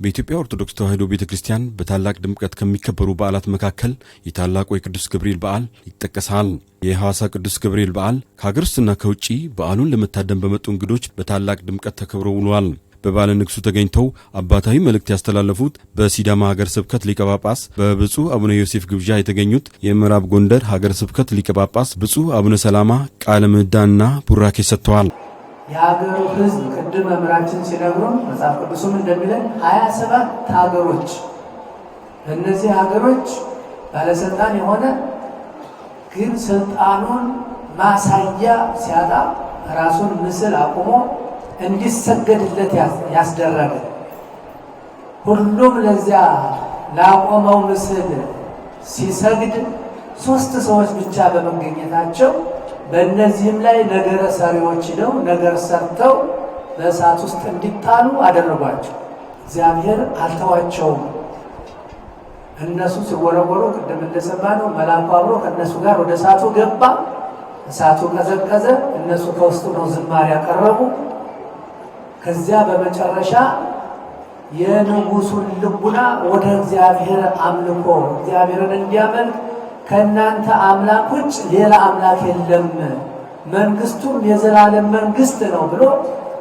በኢትዮጵያ ኦርቶዶክስ ተዋሕዶ ቤተክርስቲያን በታላቅ ድምቀት ከሚከበሩ በዓላት መካከል የታላቁ የቅዱስ ገብርኤል በዓል ይጠቀሳል። የሐዋሳ ቅዱስ ገብርኤል በዓል ከሀገር ውስጥና ከውጪ በዓሉን ለመታደም በመጡ እንግዶች በታላቅ ድምቀት ተከብሮ ውሏል። በበዓለ ንግሡ ተገኝተው አባታዊ መልእክት ያስተላለፉት በሲዳማ ሀገረ ስብከት ሊቀ ጳጳስ በብፁዕ አቡነ ዮሴፍ ግብዣ የተገኙት የምዕራብ ጎንደር ሀገረ ስብከት ሊቀ ጳጳስ ብፁዕ አቡነ ሰላማ ቃለ ምዕዳንና ቡራኬ ሰጥተዋል። የሀገሩ ሕዝብ ቅድም መምህራችን ሲነግሩን መጽሐፍ ቅዱስም እንደሚለን 27 ሀገሮች፣ እነዚህ ሀገሮች ባለስልጣን የሆነ ግን ስልጣኑን ማሳያ ሲያጣ ራሱን ምስል አቁሞ እንዲሰገድለት ያስደረገ ሁሉም ለዚያ ላቆመው ምስል ሲሰግድ 3 ሰዎች ብቻ በመገኘታቸው በእነዚህም ላይ ነገረ ሰሪዎች ነው ነገር ሰርተው በእሳት ውስጥ እንዲጣሉ አደረጓቸው። እግዚአብሔር አልተዋቸውም። እነሱ ሲወረወሩ ቅድም እንደሰማነው መልአኩ አብሮ ከእነሱ ጋር ወደ እሳቱ ገባ። እሳቱ ቀዘቀዘ። እነሱ ከውስጡ ነው ዝማሬ ያቀረቡ። ከዚያ በመጨረሻ የንጉሱን ልቡና ወደ እግዚአብሔር አምልኮ እግዚአብሔርን እንዲያመልክ ከእናንተ አምላክ ውጭ ሌላ አምላክ የለም፣ መንግስቱም የዘላለም መንግስት ነው ብሎ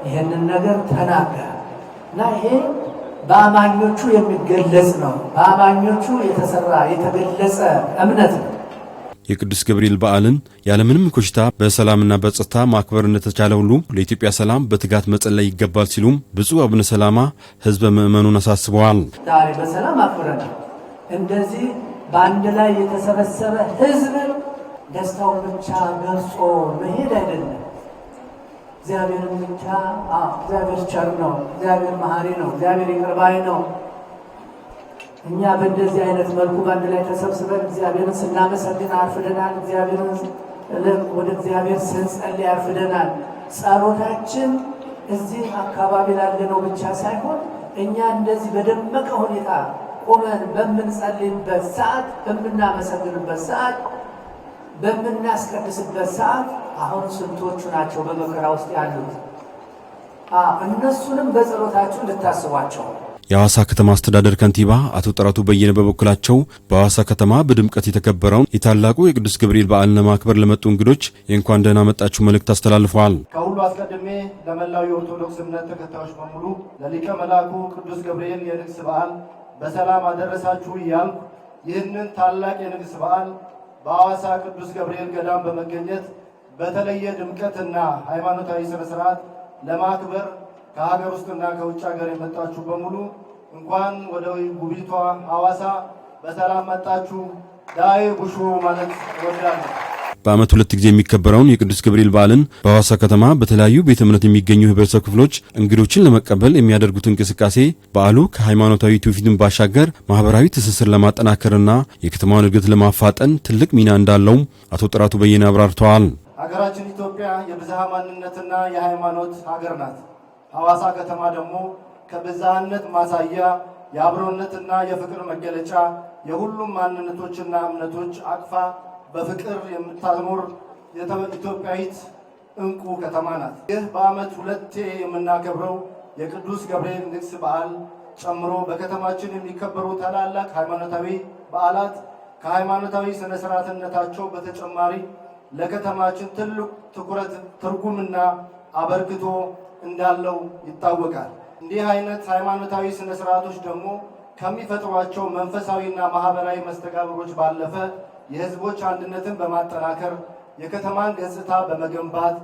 ይህንን ነገር ተናገረ እና ይሄ በአማኞቹ የሚገለጽ ነው። በአማኞቹ የተገለጸ እምነት ነው። የቅዱስ ገብርኤል በዓልን ያለምንም ኮሽታ በሰላምና በጸጥታ ማክበር እንደተቻለ ሁሉ ለኢትዮጵያ ሰላም በትጋት መጸለይ ይገባል ሲሉም ብፁዕ አቡነ ሰላማ ሕዝበ ምእመኑን አሳስበዋል። ዛሬ በሰላም አክብረናል። እንደዚህ በአንድ ላይ የተሰበሰበ ሕዝብ ደስታውን ብቻ ገልጾ መሄድ አይደለም። እግዚአብሔርን ብቻ እግዚአብሔር ቸር ነው፣ እግዚአብሔር መሐሪ ነው፣ እግዚአብሔር ይቅር ባይ ነው። እኛ በእንደዚህ አይነት መልኩ በአንድ ላይ ተሰብስበን እግዚአብሔርን ስናመሰግን አርፍደናል። ወደ እግዚአብሔር ስንጸልይ አርፍደናል። ጸሎታችን እዚህ አካባቢ ላለነው ብቻ ሳይሆን እኛ እንደዚህ በደመቀ ሁኔታ ቆመን በምንጸልይበት ሰዓት፣ በምናመሰግንበት ሰዓት፣ በምናስቀድስበት ሰዓት አሁን ስንቶቹ ናቸው በመከራ ውስጥ ያሉት? እነሱንም በጸሎታችሁ እንድታስቧቸው። የሐዋሳ ከተማ አስተዳደር ከንቲባ አቶ ጥራቱ በየነ በበኩላቸው በሐዋሳ ከተማ በድምቀት የተከበረውን የታላቁ የቅዱስ ገብርኤል በዓልን ለማክበር ለመጡ እንግዶች የእንኳን ደህና መጣችሁ መልእክት አስተላልፈዋል። ከሁሉ አስቀድሜ ለመላው የኦርቶዶክስ እምነት ተከታዮች በሙሉ ለሊቀ መላኩ ቅዱስ ገብርኤል የንግስ በዓል በሰላም አደረሳችሁ እያልኩ ይህንን ታላቅ የንግስ በዓል በሐዋሳ ቅዱስ ገብርኤል ገዳም በመገኘት በተለየ ድምቀትና ሃይማኖታዊ ስነ ስርዓት ለማክበር ከሀገር ውስጥና ከውጭ ሀገር የመጣችሁ በሙሉ እንኳን ወደ ውቢቷ ሐዋሳ በሰላም መጣችሁ። ዳይ ቡሹ ማለት እወዳለሁ። በዓመት 2 ጊዜ የሚከበረውን የቅዱስ ገብርኤል በዓልን በሐዋሳ ከተማ በተለያዩ ቤተ እምነት የሚገኙ ህብረተሰብ ክፍሎች እንግዶችን ለመቀበል የሚያደርጉት እንቅስቃሴ በዓሉ ከሃይማኖታዊ ትውፊትን ባሻገር ማህበራዊ ትስስር ለማጠናከርና የከተማውን እድገት ለማፋጠን ትልቅ ሚና እንዳለውም አቶ ጥራቱ በየነ አብራርተዋል። ሀገራችን ኢትዮጵያ የብዝሃ ማንነትና የሃይማኖት ሀገር ናት። ሐዋሳ ከተማ ደግሞ ከብዝሃነት ማሳያ የአብሮነትና የፍቅር መገለጫ የሁሉም ማንነቶችና እምነቶች አቅፋ በፍቅር የምታኖር ኢትዮጵያዊት እንቁ ከተማ ናት። ይህ በዓመት 2 የምናከብረው የቅዱስ ገብርኤል ንግስ በዓል ጨምሮ በከተማችን የሚከበሩ ታላላቅ ሃይማኖታዊ በዓላት ከሃይማኖታዊ ስነ ስርዓትነታቸው በተጨማሪ ለከተማችን ትልቅ ትኩረት፣ ትርጉምና አበርክቶ እንዳለው ይታወቃል። እንዲህ አይነት ሃይማኖታዊ ስነ ስርዓቶች ደግሞ ከሚፈጥሯቸው መንፈሳዊና ማህበራዊ መስተጋብሮች ባለፈ የህዝቦች አንድነትን በማጠናከር የከተማን ገጽታ በመገንባት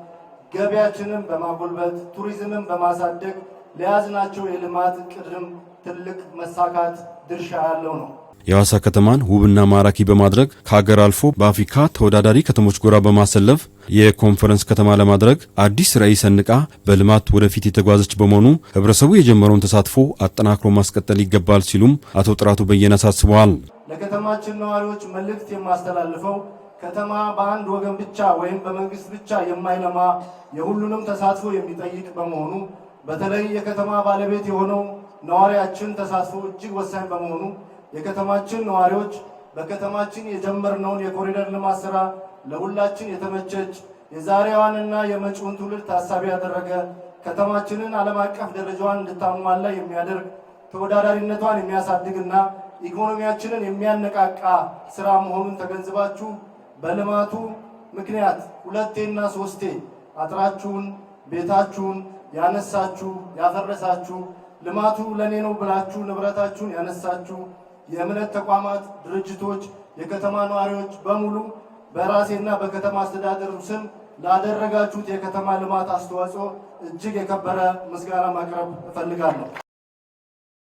ገቢያችንን በማጎልበት ቱሪዝምን በማሳደግ ለያዝናቸው የልማት ቅድም ትልቅ መሳካት ድርሻ ያለው ነው። የሐዋሳ ከተማን ውብና ማራኪ በማድረግ ከሀገር አልፎ በአፍሪካ ተወዳዳሪ ከተሞች ጎራ በማሰለፍ የኮንፈረንስ ከተማ ለማድረግ አዲስ ራዕይ ሰንቃ በልማት ወደፊት የተጓዘች በመሆኑ ህብረተሰቡ የጀመረውን ተሳትፎ አጠናክሮ ማስቀጠል ይገባል ሲሉም አቶ ጥራቱ በየነ አሳስበዋል። ለከተማችን ነዋሪዎች መልእክት የማስተላልፈው ከተማ በአንድ ወገን ብቻ ወይም በመንግስት ብቻ የማይለማ የሁሉንም ተሳትፎ የሚጠይቅ በመሆኑ በተለይ የከተማ ባለቤት የሆነው ነዋሪያችን ተሳትፎ እጅግ ወሳኝ በመሆኑ የከተማችን ነዋሪዎች በከተማችን የጀመርነውን የኮሪደር ልማት ስራ ለሁላችን የተመቸች የዛሬዋንና የመጪውን ትውልድ ታሳቢ ያደረገ ከተማችንን ዓለም አቀፍ ደረጃዋን እንድታሟላ የሚያደርግ ተወዳዳሪነቷን የሚያሳድግና ኢኮኖሚያችንን የሚያነቃቃ ስራ መሆኑን ተገንዝባችሁ በልማቱ ምክንያት ሁለቴና ሶስቴ አጥራችሁን ቤታችሁን ያነሳችሁ ያፈረሳችሁ ልማቱ ለኔ ነው ብላችሁ ንብረታችሁን ያነሳችሁ የእምነት ተቋማት ድርጅቶች የከተማ ነዋሪዎች በሙሉ በራሴና በከተማ አስተዳደሩ ስም ላደረጋችሁት የከተማ ልማት አስተዋጽኦ እጅግ የከበረ ምስጋና ማቅረብ እፈልጋለሁ።